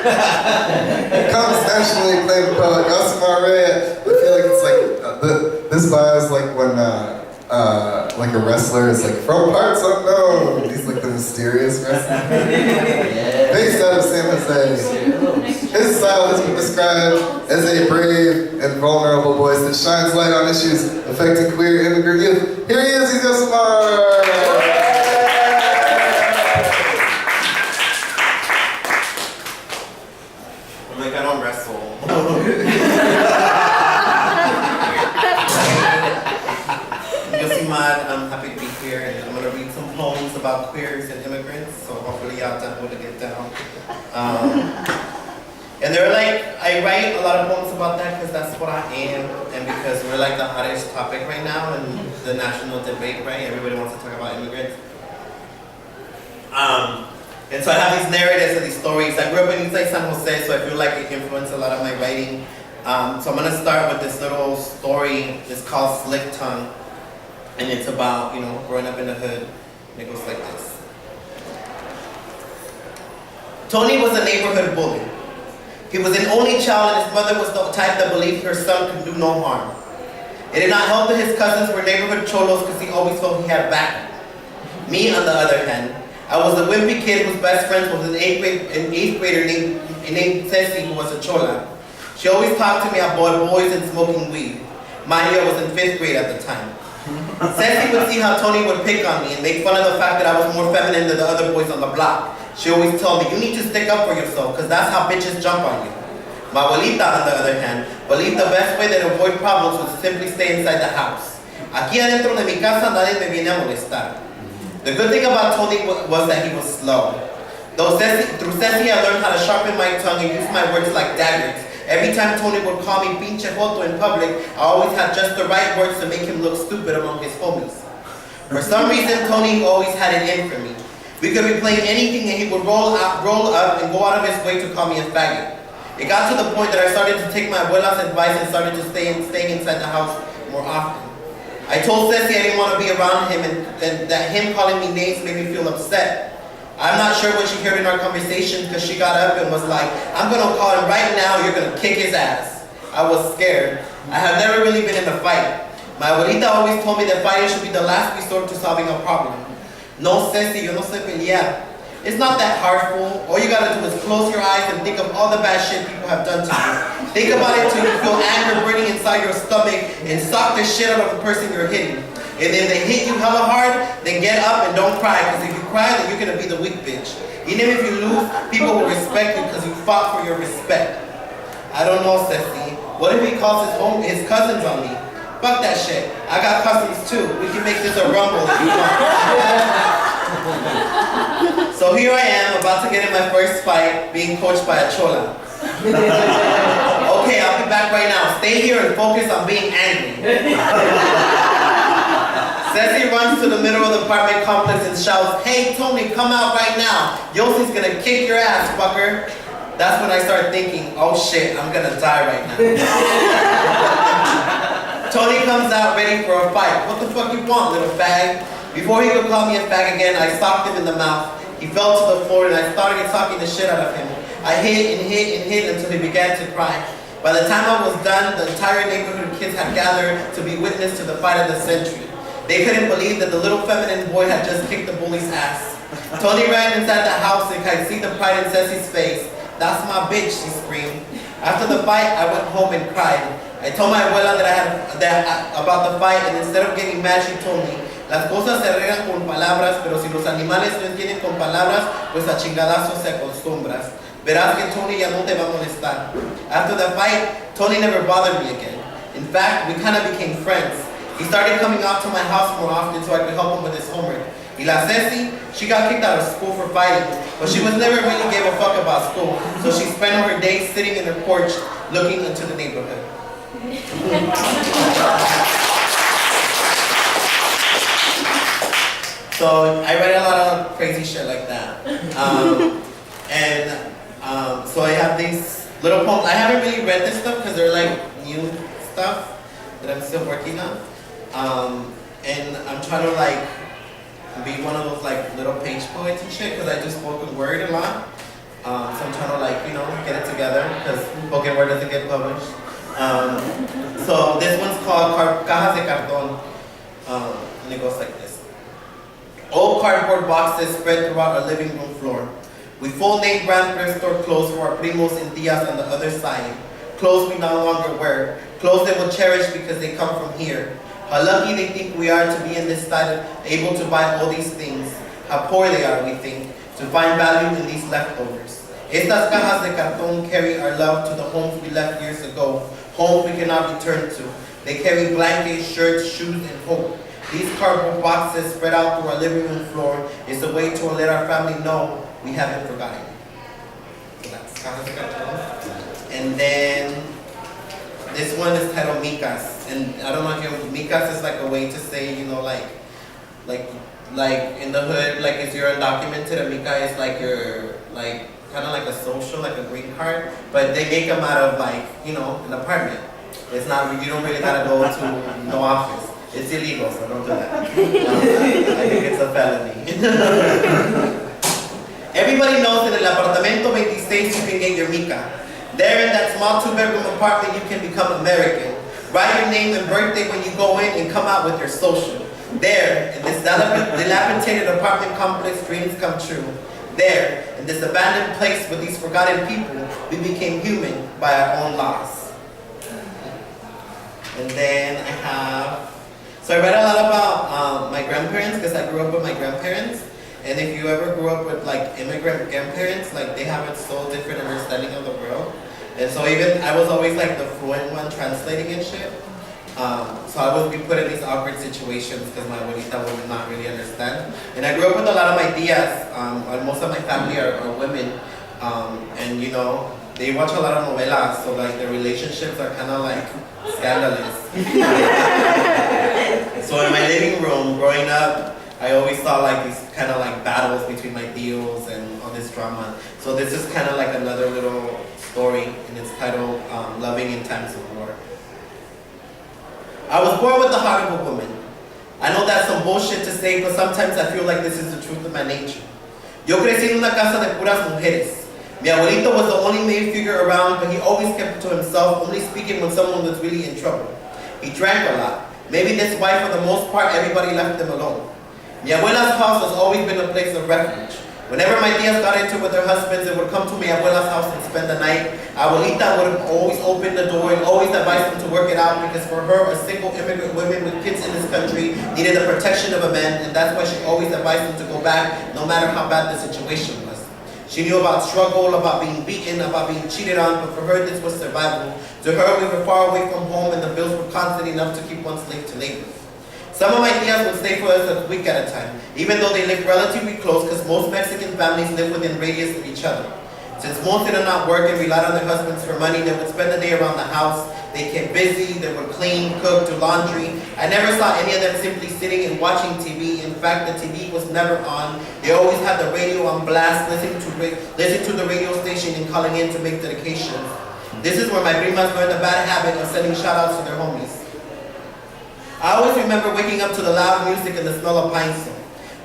Comes nationally acclaimed poet Yosimar Reyes. I feel like it's like this bio is like when like a wrestler is like from parts unknown. He's like the mysterious wrestler. Based out of San Jose. His style has been described as a brave and vulnerable voice that shines light on issues affecting queer immigrant youth. Here he is, he's Yosimar! I'm like, I don't wrestle. Yosimar, I'm happy to be here, and I'm going to read some poems about queers and immigrants, so hopefully y'all done able to get down. And they're like, I write a lot of poems about that because that's what I am, and because we're like the hottest topic right now in the national debate, right? Everybody wants to talk about immigrants. And so I have these narratives and these stories. I grew up in East San Jose, so I feel like it influenced a lot of my writing. So I'm gonna start with this little story. It's called Slick Tongue. And it's about, you know, growing up in the hood. And it goes like this. Tony was a neighborhood bully. He was an only child, and his mother was the type that believed her son could do no harm. It did not help that his cousins were neighborhood cholos because he always felt he had back. Me, on the other hand, I was a wimpy kid whose best friend was an eighth grader named Ceci, who was a chola. She always talked to me about boys and smoking weed. Mind you, I was in 5th grade at the time. Ceci would see how Tony would pick on me and make fun of the fact that I was more feminine than the other boys on the block. She always told me, you need to stick up for yourself, because that's how bitches jump on you. My abuelita, on the other hand, believed the best way to avoid problems was to simply stay inside the house. Aquí adentro de mi casa nadie me viene a molestar. The good thing about Tony was that he was slow. Through Ceci, I learned how to sharpen my tongue and use my words like daggers. Every time Tony would call me pinche joto in public, I always had just the right words to make him look stupid among his homies. For some reason, Tony always had it in for me. We could be playing anything and he would roll up and go out of his way to call me a faggot. It got to the point that I started to take my abuela's advice and started to stay inside the house more often. I told Ceci I didn't want to be around him and that him calling me names made me feel upset. I'm not sure what she heard in our conversation because she got up and was like, I'm going to call him right now, you're going to kick his ass. I was scared. I have never really been in a fight. My abuelita always told me that fighting should be the last resort to solving a problem. No, Ceci, yo no sé pelear. It's not that hard, fool. All you gotta do is close your eyes and think of all the bad shit people have done to you. Think about it till you feel anger burning inside your stomach and sock the shit out of the person you're hitting. And then they hit you hella hard, then get up and don't cry, because if you cry, then you're gonna be the weak bitch. Even if you lose, people will respect you because you fought for your respect. I don't know, Ceci. What if he calls his cousins on me? Fuck that shit. I got cousins too. We can make this a rumble if you want. So here I am, about to get in my first fight, being coached by a chola. Okay, I'll be back right now. Stay here and focus on being angry. Ceci runs to the middle of the apartment complex and shouts, hey Tony, come out right now. Yosi's gonna kick your ass, fucker. That's when I start thinking, oh shit, I'm gonna die right now. Tony comes out ready for a fight. What the fuck you want, little fag? Before he could call me a fag again, I socked him in the mouth. He fell to the floor and I started talking the shit out of him. I hit and hit and hit until he began to cry. By the time I was done, the entire neighborhood of kids had gathered to be witness to the fight of the century. They couldn't believe that the little feminine boy had just kicked the bully's ass. Tony ran inside the house and could see the pride in Ceci's face. That's my bitch, she screamed. After the fight, I went home and cried. I told my abuela about the fight, and instead of getting mad, she told me, las cosas se arreglan con palabras, pero si los animales no entienden con palabras, pues a chingadazos se acostumbras. Verás que Tony ya no te va a molestar. After the fight, Tony never bothered me again. In fact, we kind of became friends. He started coming out to my house more often so I could help him with his homework. Y la Ceci, she got kicked out of school for fighting, but she was never really gave a fuck about school, so she spent her days sitting in her porch looking into the neighborhood. So I write a lot of crazy shit like that. So I have these little poems. I haven't really read this stuff because they're like new stuff that I'm still working on. And I'm trying to like be one of those like little page poets and shit because I do spoken word a lot. So I'm trying to like, get it together because spoken word doesn't get published. So this one's called Cajas de Cartón. And it goes like this. Old cardboard boxes spread throughout our living room floor. We full name brand thrift store clothes for our primos and tias on the other side. Clothes we no longer wear. Clothes they will cherish because they come from here. How lucky they think we are to be in this state, able to buy all these things. How poor they are, we think, to find value in these leftovers. Estas cajas de cartón carry our love to the homes we left years ago, homes we cannot return to. They carry blankets, shirts, shoes, and hope. These cardboard boxes spread out through our living room floor is a way to let our family know we haven't forgotten. So that's cajas de cartón. And then this one is titled Micas. And I don't know if Micas is like a way to say, like in the hood, like if you're undocumented, a Mica is like your, like, kind of like a social, like a green card, but they make them out of like, an apartment. It's not, you don't really gotta go to no office. It's illegal, so don't do that. I think it's a felony. Everybody knows that in el apartamento 26 you can get your Mica. There in that small 2-bedroom apartment you can become American. Write your name and birthday when you go in and come out with your social. There, in this dilapidated apartment complex, dreams come true. There, in this abandoned place with these forgotten people, we became human by our own laws. And then so I read a lot about my grandparents because I grew up with my grandparents. And if you ever grew up with like immigrant grandparents, like they have a so different understanding of the world. And so even I was always like the fluent one translating and shit. So I would be put in these awkward situations because my abuelita would not really understand. And I grew up with a lot of my tias. Most of my family are women. And they watch a lot of novelas, so like their relationships are kind of like scandalous. So in my living room, growing up, I always saw like these kind of like battles between my tios and all this drama. So this is kind of like another little story, and it's titled Loving in Times of War. I was born with the heart of a woman. I know that's some bullshit to say, but sometimes I feel like this is the truth of my nature. Yo crecí en una casa de puras mujeres. Mi abuelito was the only male figure around, but he always kept it to himself, only speaking when someone was really in trouble. He drank a lot. Maybe that's why, for the most part, everybody left him alone. Mi abuela's house has always been a place of refuge. Whenever my tias got into it with their husbands, they would come to mi abuela's house and spend the night. Abuelita would always open the door and always advise them to work it out because for her, a single immigrant woman with kids in this country needed the protection of a man, and that's why she always advised them to go back no matter how bad the situation was. She knew about struggle, about being beaten, about being cheated on, but for her this was survival. To her, we were far away from home and the bills were constant enough to keep one slave to labor. Some of my tias would stay for us a week at a time, even though they lived relatively close because most Mexican families live within radius of each other. Since most did not work and relied on their husbands for money, they would spend the day around the house. They kept busy, they would clean, cook, do laundry. I never saw any of them simply sitting and watching TV. In fact, the TV was never on. They always had the radio on blast, listening to the radio station and calling in to make dedications. This is where my primas learned the bad habit of sending shout-outs to their homies. I always remember waking up to the loud music and the smell of pine smoke.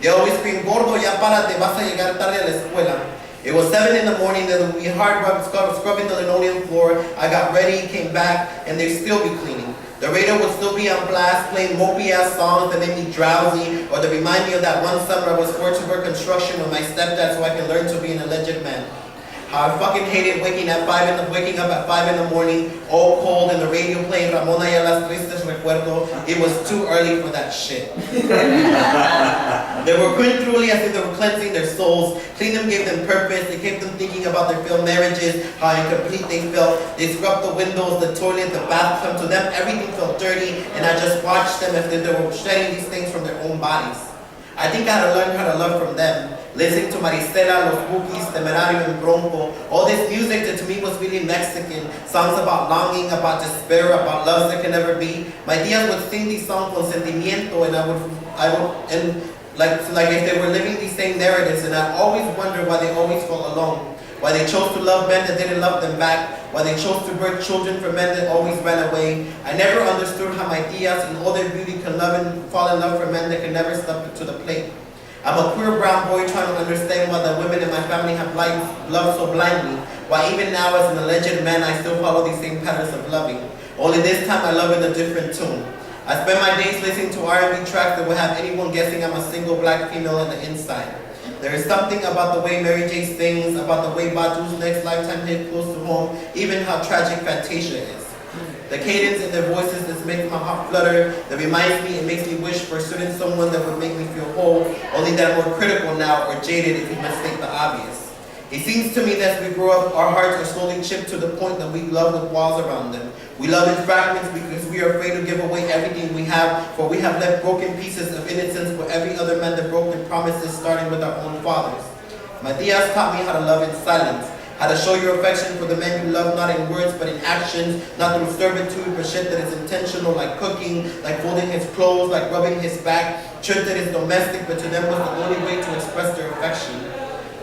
They always scream, "Gordo, ya párate, vas a llegar tarde a la escuela." It was 7 in the morning, there would be hard scrubbing the linoleum floor. I got ready, came back, and they'd still be cleaning. The radio would still be on blast, playing mopey-ass songs that made me drowsy, or that remind me of that one summer I was forced to work construction with my stepdad so I could learn to be an alleged man. How I fucking hated waking up at 5 in the morning, all cold, and the radio playing Ramona y las Tristes Recuerdo. It was too early for that shit. They were quite truly as if they were cleansing their souls. Clean them gave them purpose. They kept them thinking about their failed marriages, how incomplete they felt. They scrubbed the windows, the toilet, the bathtub. To them, everything felt dirty, and I just watched them as if they were shedding these things from their own bodies. I think I had to learn how to love from them. Listening to Maricela, Los Bookies, Temerario, and Bronco. All this music that to me was really Mexican. Songs about longing, about despair, about loves that can never be. My tias would sing these songs con sentimiento, and like if they were living these same narratives, and I always wondered why they always felt alone. Why they chose to love men that didn't love them back. Why they chose to birth children for men that always ran away. I never understood how my tias in all their beauty can love and fall in love for men that can never step up to the plate. I'm a queer brown boy trying to understand why the women in my family have loved so blindly, why even now as an alleged man I still follow these same patterns of loving. Only this time I love in a different tune. I spend my days listening to R&B tracks that will have anyone guessing I'm a single black female on the inside. There is something about the way Mary J sings, about the way Badu's next lifetime hit close to home, even how tragic Fantasia is. The cadence in their voices that makes my heart flutter, that reminds me and makes me wish for a certain someone that would make me feel whole, only that I'm more critical now or jaded if you mistake the obvious. It seems to me that as we grow up, our hearts are slowly chipped to the point that we love with walls around them. We love in fragments because we are afraid to give away everything we have, for we have left broken pieces of innocence for every other man that broken promises, starting with our own fathers. My tias taught me how to love in silence, how to show your affection for the men you love, not in words but in actions, not through servitude but shit that is intentional, like cooking, like folding his clothes, like rubbing his back, shit that is domestic but to them was the only way to express their affection.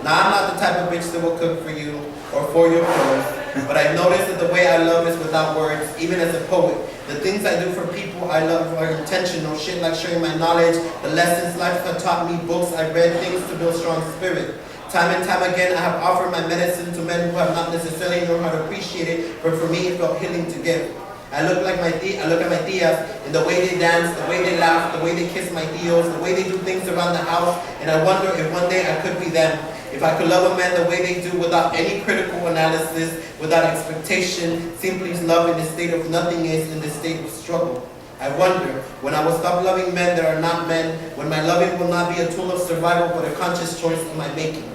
Now, I'm not the type of bitch that will cook for you or for your clothes, but I've noticed that the way I love is without words, even as a poet. The things I do for people I love are intentional, shit like sharing my knowledge, the lessons life has taught me, books I've read, things to build strong spirit. Time and time again, I have offered my medicine to men who have not necessarily known how to appreciate it, but for me, it felt healing to give. I look at my tias in the way they dance, the way they laugh, the way they kiss my tios, the way they do things around the house, and I wonder if one day I could be them. If I could love a man the way they do without any critical analysis, without expectation, simply love in the state of nothingness, in the state of struggle. I wonder when I will stop loving men that are not men, when my loving will not be a tool of survival but a conscious choice of my making.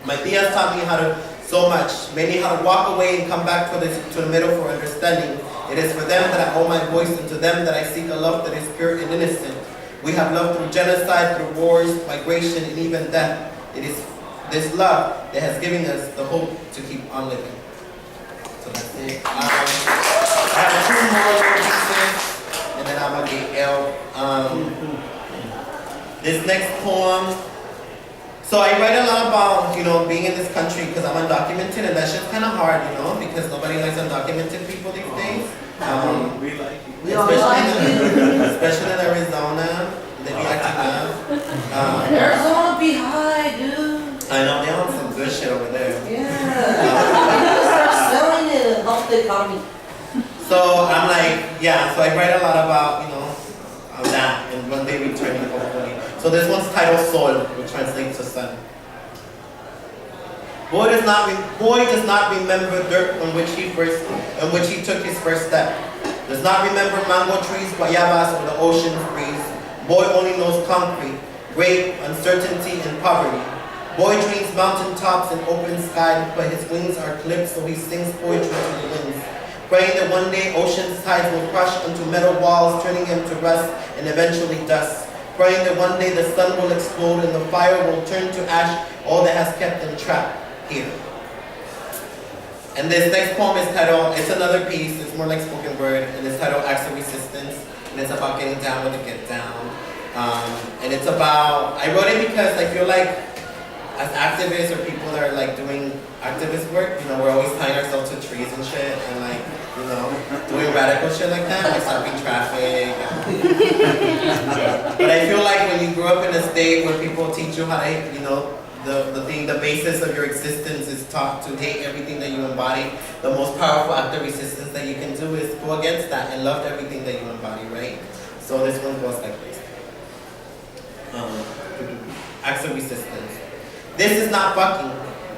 My tias taught me how to so much, made me how to walk away and come back to the middle for understanding. It is for them that I owe my voice, and to them that I seek a love that is pure and innocent. We have loved through genocide, through wars, migration, and even death. It is this love that has given us the hope to keep on living. So that's it. I have two more little pieces, and then I'm gonna get this next poem. So I write a lot about, being in this country because I'm undocumented, and that shit's kind of hard, because nobody likes undocumented people these days. We like you. Especially in Arizona, they be acting up. Arizona be high, dude. I know, they have some good shit over there. Yeah. Start selling it and help the economy. So I'm like, so I write a lot about, that, and one day returning hopefully. So this one's titled Sol, which translates to sun. Boy does not remember dirt on which he took his first step. Does not remember mango trees, guayabas, or the ocean breeze. Boy only knows concrete, rape, uncertainty, and poverty. Boy dreams mountaintops and open sky, but his wings are clipped, so he sings poetry to the winds. Praying that one day ocean's tides will crush onto metal walls, turning him to rust and eventually dust. Praying that one day the sun will explode and the fire will turn to ash, all that has kept him trapped here. And this next poem is titled, it's another piece, it's more like spoken word, and it's titled Acts of Resistance, and it's about getting down with the get down. And it's about, I wrote it because I feel like as activists or people that are like doing activist work, we're always tying ourselves to trees and shit, and like, doing radical shit like that, like stopping traffic. But I feel like when you grow up in a state where people teach you how to, the basis of your existence is taught to hate everything that you embody, the most powerful act of resistance that you can do is go against that and love everything that you embody, right? So this one goes like this. Acts of resistance. This is not fucking.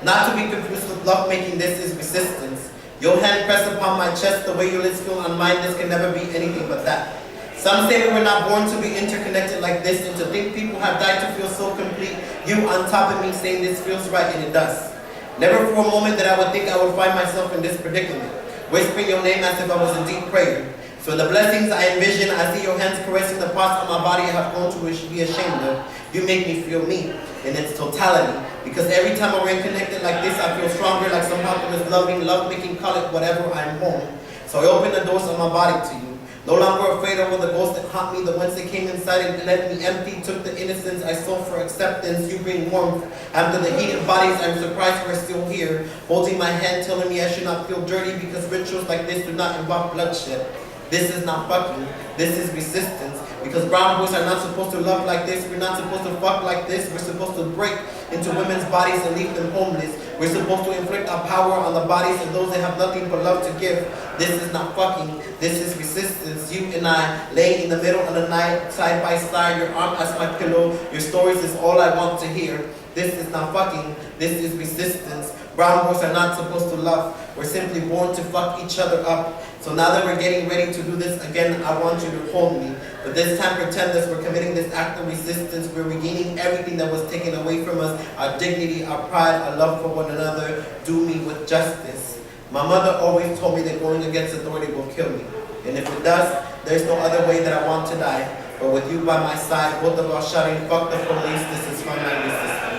Not to be confused with lovemaking, this is resistance. Your hand pressed upon my chest, the way your lips feel on mine, this can never be anything but that. Some say we were not born to be interconnected like this, and to think people have died to feel so complete. You on top of me saying this feels right, and it does. Never for a moment that I would think I would find myself in this predicament, whispering your name as if I was in deep prayer. So in the blessings I envision, I see your hands caressing the parts of my body I have grown to be ashamed of. You make me feel me in its totality. Because every time we're connected like this, I feel stronger, like somehow through this love-making, call it whatever, I'm home. So I open the doors of my body to you. No longer afraid of the ghosts that haunt me, the ones that came inside and left me empty, took the innocence I sold for acceptance. You bring warmth. After the heated bodies, I'm surprised we're still here, holding my hand, telling me I should not feel dirty because rituals like this do not involve bloodshed. This is not fucking. This is resistance. Because brown boys are not supposed to love like this. We're not supposed to fuck like this. We're supposed to break into women's bodies and leave them homeless. We're supposed to inflict our power on the bodies of those that have nothing but love to give. This is not fucking. This is resistance. You and I lay in the middle of the night, side by side, your arm as my pillow. Your stories is all I want to hear. This is not fucking. This is resistance. Brown boys are not supposed to love. We're simply born to fuck each other up. So now that we're getting ready to do this again, I want you to hold me. But this time pretend that we're committing this act of resistance. We're regaining everything that was taken away from us. Our dignity, our pride, our love for one another. Do me with justice. My mother always told me that going against authority will kill me. And if it does, there's no other way that I want to die. But with you by my side, both of us shouting, fuck the police, this is my resistance.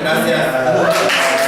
Gracias.